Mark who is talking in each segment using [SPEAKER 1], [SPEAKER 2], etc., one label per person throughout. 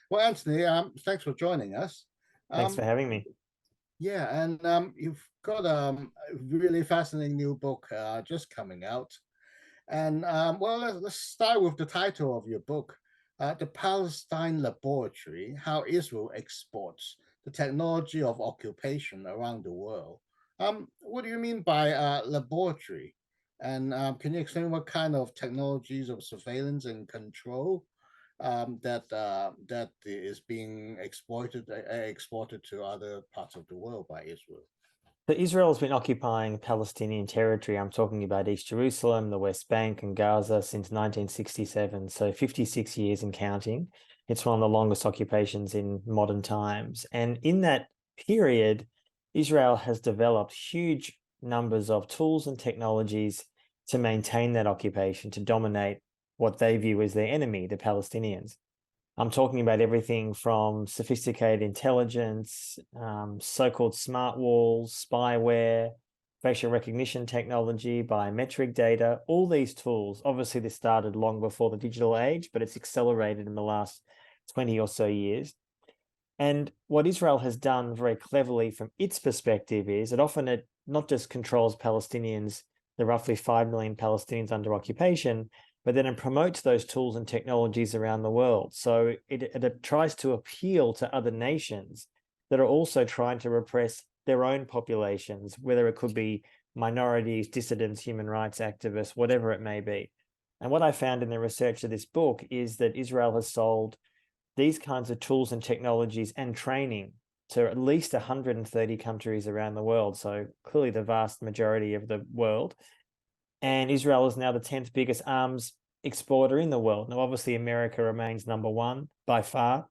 [SPEAKER 1] Well, Anthony, thanks for joining us.
[SPEAKER 2] Thanks for
[SPEAKER 1] Um,
[SPEAKER 2] having me.
[SPEAKER 1] yeah, and you've got a really fascinating new book just coming out. And well, let's start with the title of your book, The Palestine Laboratory: How Israel Exports the Technology of Occupation Around the World. What do you mean by laboratory? And can you explain what kind of technologies of surveillance and control that is being exported to other parts of the world by Israel?
[SPEAKER 2] So Israel has been occupying Palestinian territory. I'm talking about East Jerusalem, the West Bank, and Gaza since 1967. So 56 years and counting. It's one of the longest occupations in modern times. And in that period, Israel has developed huge numbers of tools and technologies to maintain that occupation, to dominate what they view as their enemy, the Palestinians. I'm talking about everything from sophisticated intelligence, so-called smart walls, spyware, facial recognition technology, biometric data, all these tools. Obviously, this started long before the digital age, but it's accelerated in the last 20 or so years. And what Israel has done very cleverly from its perspective is it not just controls Palestinians, the roughly 5 million Palestinians under occupation, but then it promotes those tools and technologies around the world. So it tries to appeal to other nations that are also trying to repress their own populations, whether it could be minorities, dissidents, human rights activists, whatever it may be. And what I found in the research of this book is that Israel has sold these kinds of tools and technologies and training to at least 130 countries around the world. So clearly the vast majority of the world. And Israel is now the 10th biggest arms exporter in the world. Now, obviously, America remains number one by far.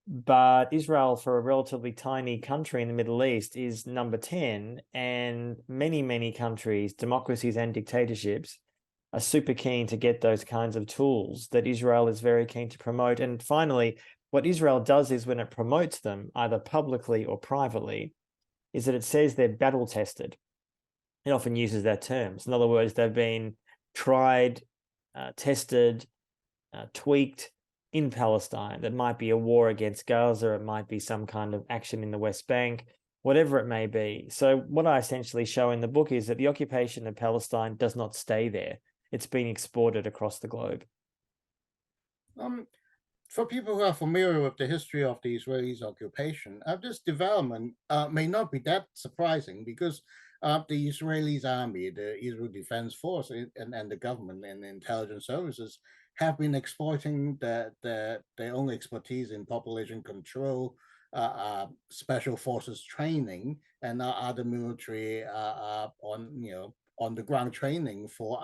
[SPEAKER 2] But Israel, for a relatively tiny country in the Middle East, is number 10. And many, many countries, democracies and dictatorships, are super keen to get those kinds of tools that Israel is very keen to promote. And finally, what Israel does is when it promotes them, either publicly or privately, is that it says they're battle tested. It often uses that term. So in other words, they've been tried, tested, tweaked in Palestine. That might be a war against Gaza, it might be some kind of action in the West Bank, whatever it may be. So what I essentially show in the book is that the occupation of Palestine does not stay there. It's been exported across the globe.
[SPEAKER 1] Um, for people who are familiar with the history of the Israelis' occupation, this development may not be that surprising because the Israelis' army, the Israel Defense Force, and the government and the intelligence services have been exploiting their own expertise in population control, special forces training, and other military on the ground training for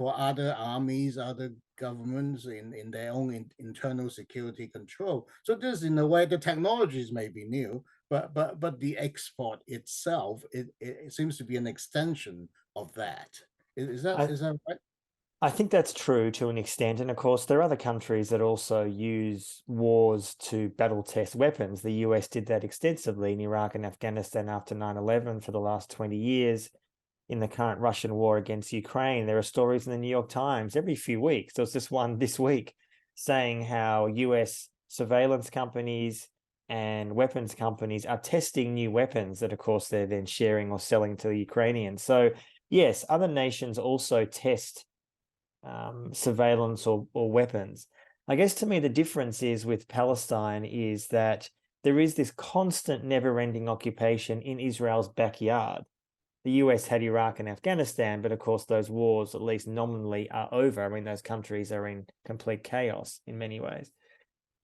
[SPEAKER 1] other armies, other governments in their own internal security control. So this, in a way, the technologies may be new, but the export itself, it seems to be an extension of that.
[SPEAKER 2] I,
[SPEAKER 1] Is that right?
[SPEAKER 2] I think that's true to an extent. And of course, there are other countries that also use wars to battle test weapons. The US did that extensively in Iraq and Afghanistan after 9/11 for the last 20 years. In the current Russian war against Ukraine, there are stories in the New York Times every few weeks. There was this one this week saying how US surveillance companies and weapons companies are testing new weapons that, of course, they're then sharing or selling to the Ukrainians. So, yes, other nations also test surveillance or weapons. I guess to me, the difference is with Palestine is that there is this constant, never-ending occupation in Israel's backyard. The US had Iraq and Afghanistan, but of course, those wars, at least nominally, are over. I mean, those countries are in complete chaos in many ways.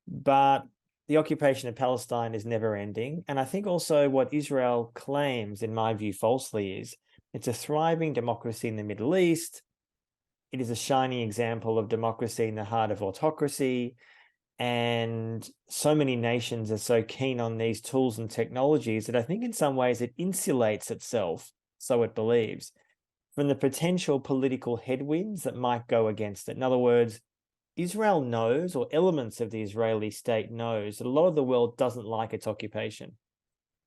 [SPEAKER 2] But the occupation of Palestine is never ending. And I think also what Israel claims, in my view, falsely is it's a thriving democracy in the Middle East. It is a shining example of democracy in the heart of autocracy. And so many nations are so keen on these tools and technologies that I think in some ways it insulates itself, so it believes, from the potential political headwinds that might go against it. In other words, Israel knows, or elements of the Israeli state knows, that a lot of the world doesn't like its occupation.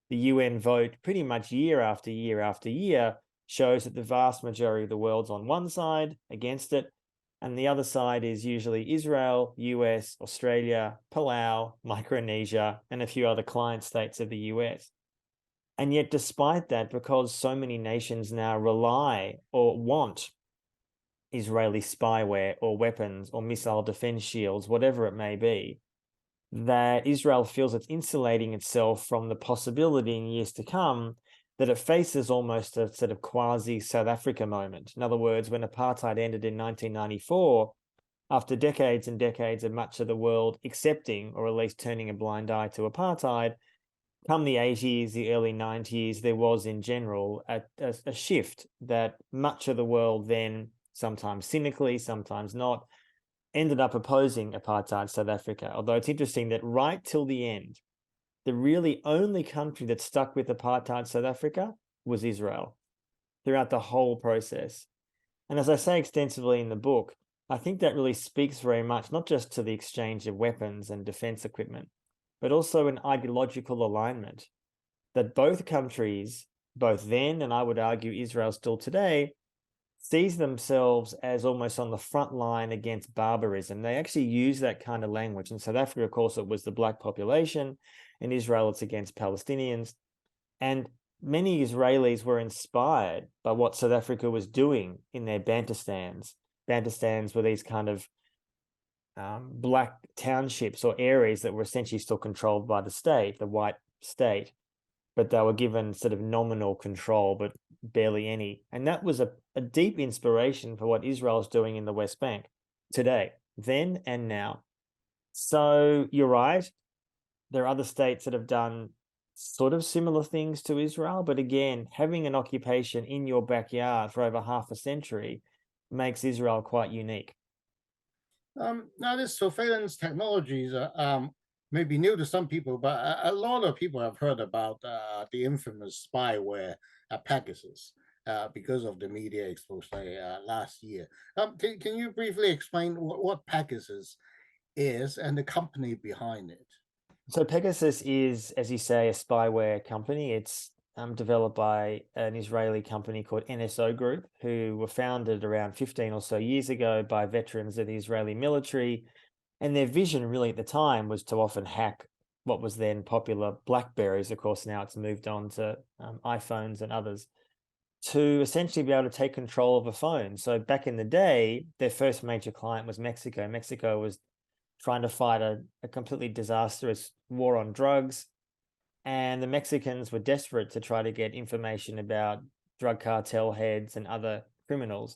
[SPEAKER 2] The UN vote pretty much year after year after year shows that the vast majority of the world's on one side against it, And the other side is usually Israel, US, Australia, Palau, Micronesia, and a few other client states of the US. And yet, despite that, because so many nations now rely or want Israeli spyware or weapons or missile defense shields, whatever it may be, that Israel feels it's insulating itself from the possibility in years to come that it faces almost a sort of quasi South Africa moment. In other words, when apartheid ended in 1994, after decades and decades of much of the world accepting or at least turning a blind eye to apartheid, come the 80s, the early 90s, there was in general a shift that much of the world then, sometimes cynically, sometimes not, ended up opposing apartheid South Africa. Although it's interesting that right till the end, the really only country that stuck with apartheid South Africa was Israel throughout the whole process. And as I say extensively in the book, I think that really speaks very much, not just to the exchange of weapons and defense equipment, but also an ideological alignment that both countries, both then, and I would argue Israel still today, sees themselves as almost on the front line against barbarism. They actually use that kind of language. In South Africa, of course, it was the black population. In Israel, it's against Palestinians. And many Israelis were inspired by what South Africa was doing in their Bantustans. Bantustans were these kind of black townships or areas that were essentially still controlled by the state, the white state, but they were given sort of nominal control, but barely any. And that was a deep inspiration for what Israel is doing in the West Bank today, then and now. So you're right. There are other states that have done sort of similar things to Israel, but again, having an occupation in your backyard for over half a century makes Israel quite unique.
[SPEAKER 1] Now, this surveillance technologies may be new to some people, but a lot of people have heard about the infamous spyware Pegasus because of the media expose last year. Can you briefly explain what Pegasus is and the company behind it?
[SPEAKER 2] So Pegasus is, as you say, a spyware company. It's developed by an Israeli company called NSO Group, who were founded around 15 or so years ago by veterans of the Israeli military. And their vision really at the time was to often hack what was then popular BlackBerries. Of course, now it's moved on to iPhones and others, to essentially be able to take control of a phone. So back in the day, their first major client was Mexico. Mexico was trying to fight a completely disastrous war on drugs. And the Mexicans were desperate to try to get information about drug cartel heads and other criminals.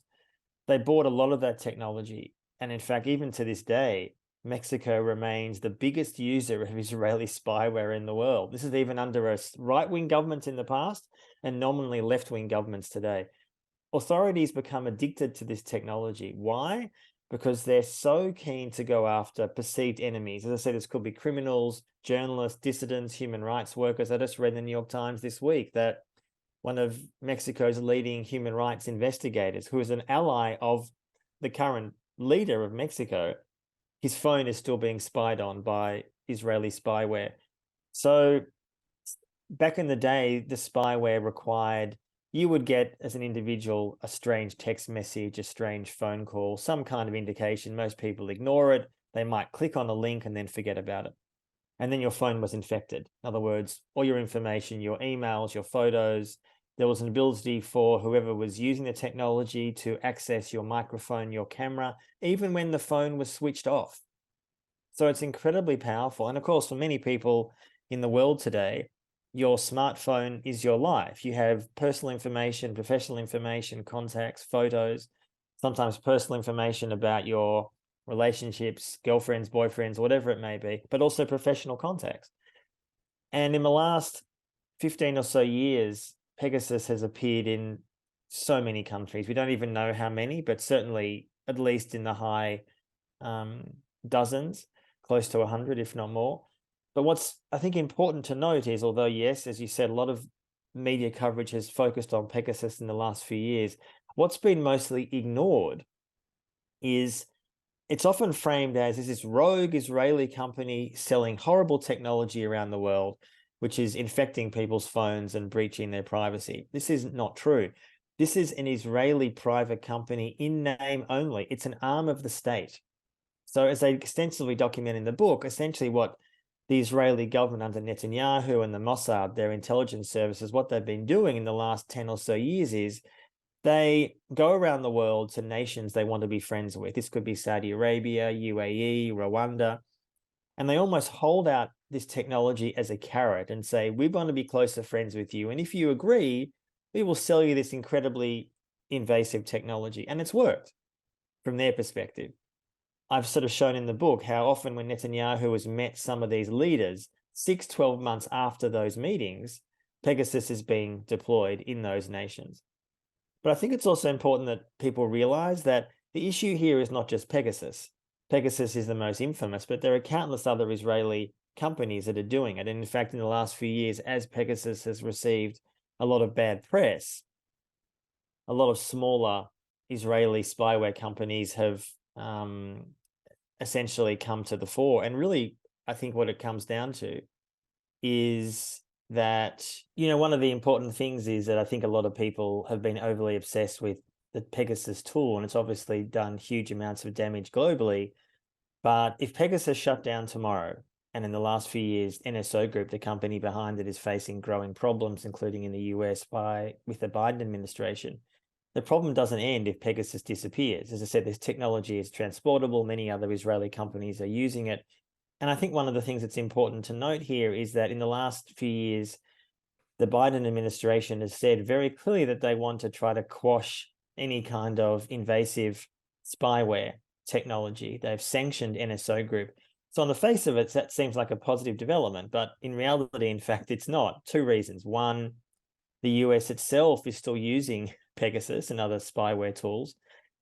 [SPEAKER 2] They bought a lot of that technology. And in fact, even to this day, Mexico remains the biggest user of Israeli spyware in the world. This is even under a right-wing government in the past and nominally left-wing governments today. Authorities become addicted to this technology. Why? Because they're so keen to go after perceived enemies. As I said, this could be criminals, journalists, dissidents, human rights workers. I just read in the New York Times this week that one of Mexico's leading human rights investigators, who is an ally of the current leader of Mexico, his phone is still being spied on by Israeli spyware. So back in the day, the spyware required you would get, as an individual, a strange text message, a strange phone call, some kind of indication. Most people ignore it. They might click on a link and then forget about it. And then your phone was infected. In other words, all your information, your emails, your photos, there was an ability for whoever was using the technology to access your microphone, your camera, even when the phone was switched off. So it's incredibly powerful. And of course, for many people in the world today, your smartphone is your life. You have personal information, professional information, contacts, photos, sometimes personal information about your relationships, girlfriends, boyfriends, whatever it may be, but also professional contacts. And in the last 15 or so years, Pegasus has appeared in so many countries. We don't even know how many, but certainly at least in the high dozens, close to 100, if not more. But what's, I think, important to note is, although, yes, as you said, a lot of media coverage has focused on Pegasus in the last few years, what's been mostly ignored is it's often framed as this rogue Israeli company selling horrible technology around the world, which is infecting people's phones and breaching their privacy. This is not true. This is an Israeli private company in name only. It's an arm of the state. So as they extensively document in the book, essentially what the Israeli government under Netanyahu and the Mossad, their intelligence services, what they've been doing in the last 10 or so years is they go around the world to nations they want to be friends with. This could be Saudi Arabia, UAE, Rwanda, and they almost hold out this technology as a carrot and say, we want to be closer friends with you. And if you agree, we will sell you this incredibly invasive technology. And it's worked from their perspective. I've sort of shown in the book how often when Netanyahu has met some of these leaders, 12 months after those meetings, Pegasus is being deployed in those nations. But I think it's also important that people realize that the issue here is not just Pegasus. Pegasus is the most infamous, but there are countless other Israeli companies that are doing it. And in fact, in the last few years, as Pegasus has received a lot of bad press, a lot of smaller Israeli spyware companies have essentially come to the fore. And really, I think what it comes down to is that, one of the important things is that I think a lot of people have been overly obsessed with the Pegasus tool, and it's obviously done huge amounts of damage globally. But if Pegasus shut down tomorrow, and in the last few years, NSO Group, the company behind it, is facing growing problems, including in the US with the Biden administration, the problem doesn't end if Pegasus disappears. As I said, this technology is transportable. Many other Israeli companies are using it. And I think one of the things that's important to note here is that in the last few years, the Biden administration has said very clearly that they want to try to quash any kind of invasive spyware technology. They've sanctioned NSO Group. So on the face of it, that seems like a positive development, but in reality, in fact, it's not. Two reasons. One, the US itself is still using Pegasus and other spyware tools.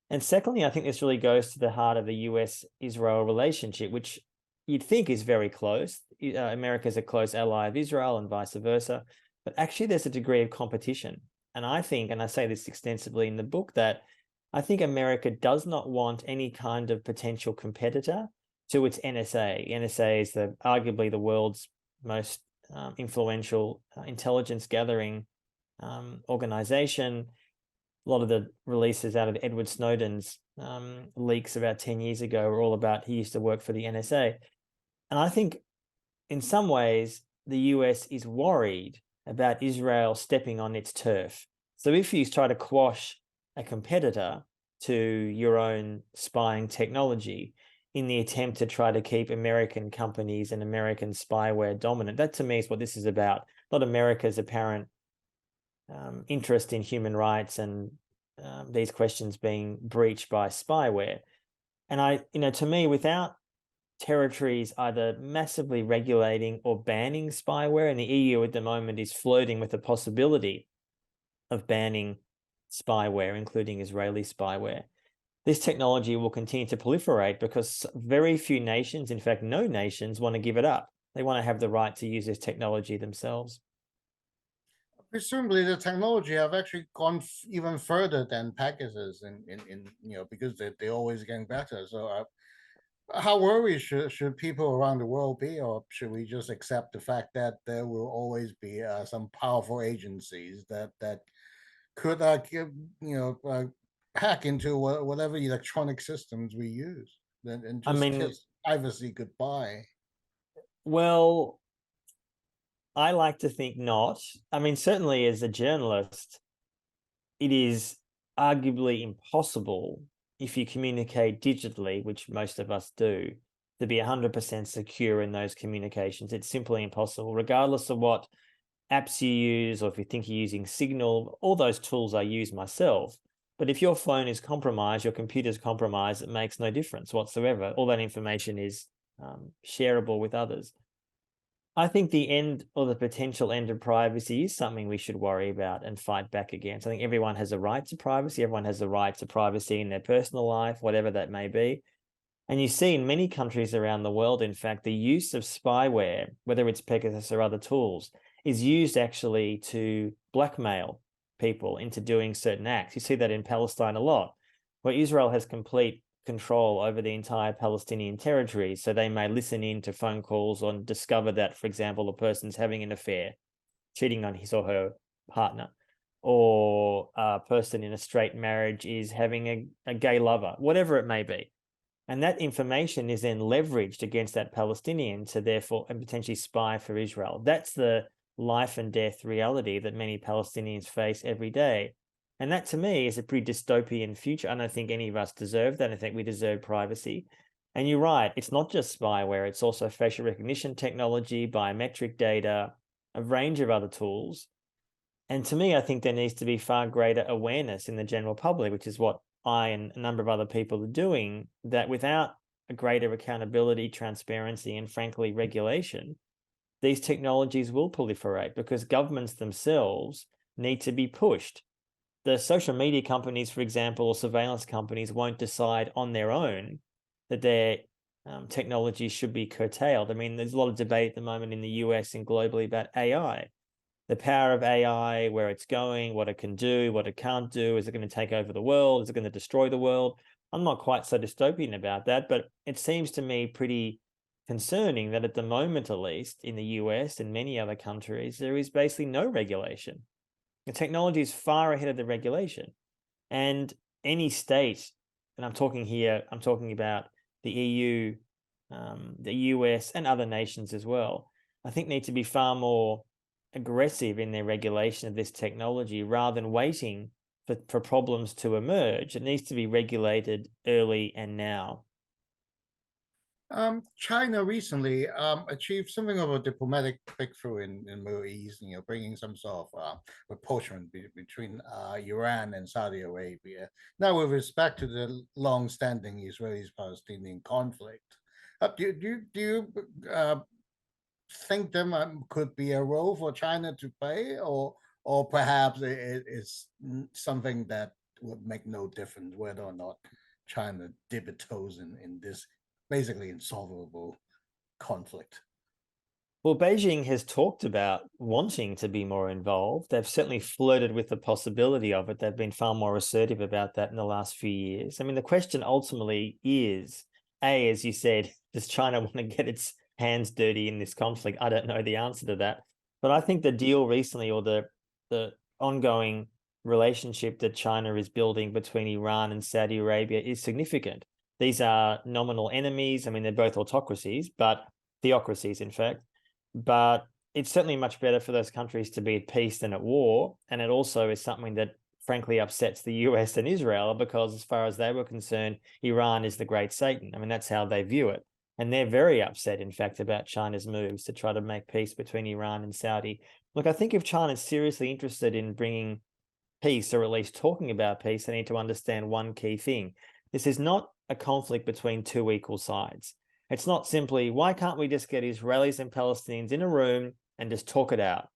[SPEAKER 2] And secondly, I think this really goes to the heart of the US-Israel relationship, which you'd think is very close. America's a close ally of Israel and vice versa. But actually, there's a degree of competition. And I think, and I say this extensively in the book, that I think America does not want any kind of potential competitor to its NSA. NSA is arguably the world's most influential intelligence gathering organization. A lot of the releases out of Edward Snowden's leaks about 10 years ago were all about he used to work for the NSA. And I think in some ways, the US is worried about Israel stepping on its turf. So if you try to quash a competitor to your own spying technology in the attempt to try to keep American companies and American spyware dominant, that to me is what this is about. Not America's apparent interest in human rights and these questions being breached by spyware. And to me, without territories either massively regulating or banning spyware, and the EU at the moment is flirting with the possibility of banning spyware, including Israeli spyware, this technology will continue to proliferate because very few nations, in fact, no nations, want to give it up. They want to have the right to use this technology themselves.
[SPEAKER 1] Presumably, the technology have actually gone even further than Pegasus, because they're always getting better. So, how worried should people around the world be, or should we just accept the fact that there will always be some powerful agencies that could hack into whatever electronic systems we use, and just kiss privacy goodbye?
[SPEAKER 2] Well, I like to think not. Certainly as a journalist, it is arguably impossible if you communicate digitally, which most of us do, to be 100% secure in those communications. It's simply impossible, regardless of what apps you use, or if you think you're using Signal. All those tools I use myself. But if your phone is compromised, your computer's compromised, it makes no difference whatsoever. All that information is shareable with others. I think the end, or the potential end, of privacy is something we should worry about and fight back against. I think everyone has a right to privacy. Everyone has a right to privacy in their personal life, whatever that may be. And you see in many countries around the world, in fact, the use of spyware, whether it's Pegasus or other tools, is used actually to blackmail people into doing certain acts. You see that in Palestine a lot, where Israel has complete control over the entire Palestinian territory. So they may listen in to phone calls and discover that, for example, a person's having an affair, cheating on his or her partner, or a person in a straight marriage is having a gay lover, whatever it may be. And that information is then leveraged against that Palestinian to therefore and potentially spy for Israel. That's the life and death reality that many Palestinians face every day. And that to me is a pretty dystopian future. I don't think any of us deserve that. I think we deserve privacy. And you're right, it's not just spyware, it's also facial recognition technology, biometric data, a range of other tools. And to me, I think there needs to be far greater awareness in the general public, which is what I and a number of other people are doing, that without a greater accountability, transparency, and frankly, regulation, these technologies will proliferate because governments themselves need to be pushed. The social media companies, for example, or surveillance companies won't decide on their own that their technology should be curtailed. I mean, there's a lot of debate at the moment in the US and globally about AI. The power of AI, where it's going, what it can do, what it can't do. Is it going to take over the world? Is it going to destroy the world? I'm not quite so dystopian about that, but it seems to me pretty concerning that at the moment, at least in the US and many other countries, there is basically no regulation. The technology is far ahead of the regulation. And any state, and I'm talking about the EU, the US, and other nations as well, I think need to be far more aggressive in their regulation of this technology rather than waiting for problems to emerge. It needs to be regulated early and now.
[SPEAKER 1] China recently achieved something of a diplomatic breakthrough in Middle East, bringing some sort of rapprochement between Iran and Saudi Arabia. Now, with respect to the long-standing Israeli-Palestinian conflict, do you think there could be a role for China to play, or perhaps it's something that would make no difference whether or not China dip its toes in this basically insolvable conflict?
[SPEAKER 2] Well, Beijing has talked about wanting to be more involved. They've certainly flirted with the possibility of it. They've been far more assertive about that in the last few years. I mean, the question ultimately is, A, as you said, does China want to get its hands dirty in this conflict? I don't know the answer to that. But I think the deal recently, or the ongoing relationship that China is building between Iran and Saudi Arabia, is significant. These are nominal enemies. I mean, they're both autocracies, but theocracies, in fact. But it's certainly much better for those countries to be at peace than at war. And it also is something that frankly upsets the US and Israel, because as far as they were concerned, Iran is the great Satan. I mean, that's how they view it. And they're very upset, in fact, about China's moves to try to make peace between Iran and Saudi. Look, I think if China's seriously interested in bringing peace, or at least talking about peace, they need to understand one key thing. This is not a conflict between two equal sides. It's not simply, why can't we just get Israelis and Palestinians in a room and just talk it out?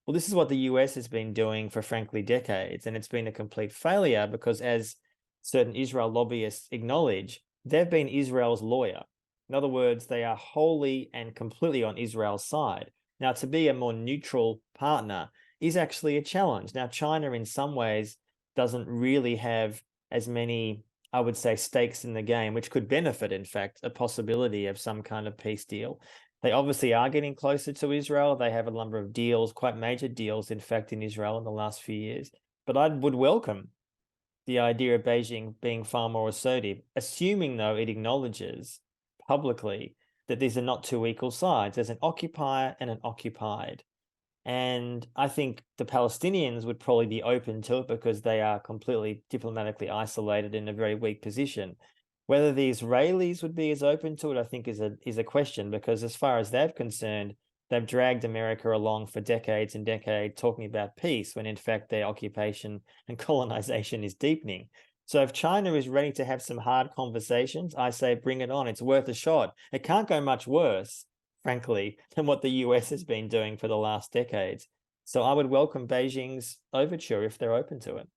[SPEAKER 2] Well, this is what the US has been doing for, frankly, decades, and it's been a complete failure because, as certain Israel lobbyists acknowledge, they've been Israel's lawyer. In other words, they are wholly and completely on Israel's side. Now, to be a more neutral partner is actually a challenge. Now, China, in some ways, doesn't really have as many, I would say, stakes in the game, which could benefit, in fact, a possibility of some kind of peace deal. They obviously are getting closer to Israel. They have a number of deals, quite major deals, in fact, in Israel in the last few years. But I would welcome the idea of Beijing being far more assertive, assuming, though, it acknowledges publicly that these are not two equal sides. There's an occupier and an occupied. And I think the Palestinians would probably be open to it because they are completely diplomatically isolated in a very weak position. Whether the Israelis would be as open to it, I think is a question, because as far as they're concerned, they've dragged America along for decades and decades talking about peace, when in fact their occupation and colonization is deepening. So if China is ready to have some hard conversations, I say bring it on. It's worth a shot. It can't go much worse, frankly, than what the US has been doing for the last decades. So I would welcome Beijing's overture if they're open to it.